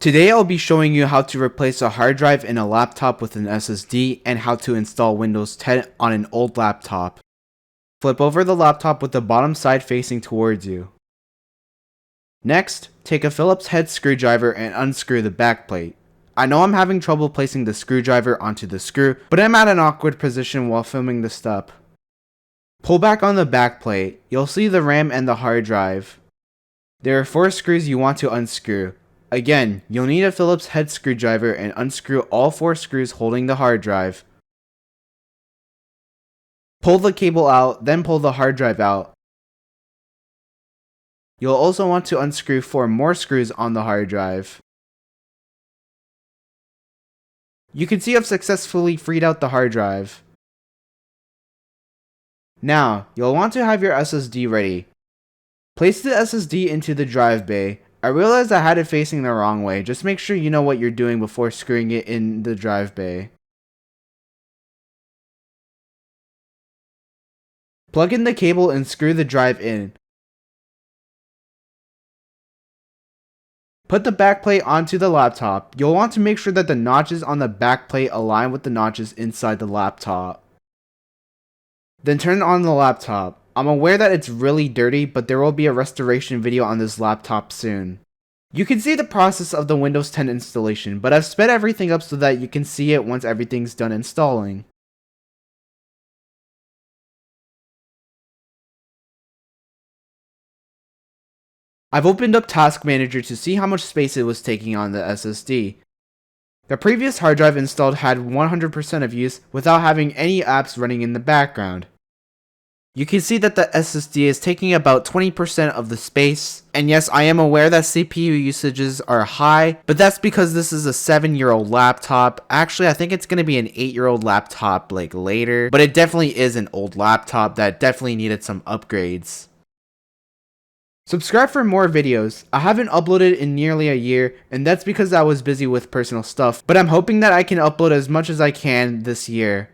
Today I'll be showing you how to replace a hard drive in a laptop with an SSD and how to install Windows 10 on an old laptop. Flip over the laptop with the bottom side facing towards you. Next, take a Phillips head screwdriver and unscrew the backplate. I know I'm having trouble placing the screwdriver onto the screw, but I'm at an awkward position while filming this step. Pull back on the backplate. You'll see the RAM and the hard drive. There are 4 screws you want to unscrew. Again, you'll need a Phillips head screwdriver and unscrew all 4 screws holding the hard drive. Pull the cable out, then pull the hard drive out. You'll also want to unscrew 4 more screws on the hard drive. You can see I've successfully freed out the hard drive. Now, you'll want to have your SSD ready. Place the SSD into the drive bay. I realized I had it facing the wrong way. Just make sure you know what you're doing before screwing it in the drive bay. Plug in the cable and screw the drive in. Put the backplate onto the laptop. You'll want to make sure that the notches on the backplate align with the notches inside the laptop. Then turn on the laptop. I'm aware that it's really dirty, but there will be a restoration video on this laptop soon. You can see the process of the Windows 10 installation, but I've sped everything up so that you can see it once everything's done installing. I've opened up Task Manager to see how much space it was taking on the SSD. The previous hard drive installed had 100% of use without having any apps running in the background. You can see that the SSD is taking about 20% of the space, and yes, I am aware that CPU usages are high, but that's because this is a 7-year-old laptop. Actually, I think it's going to be an 8-year-old laptop like later, but it definitely is an old laptop that definitely needed some upgrades. Subscribe for more videos. I haven't uploaded in nearly a year, and that's because I was busy with personal stuff, but I'm hoping that I can upload as much as I can this year.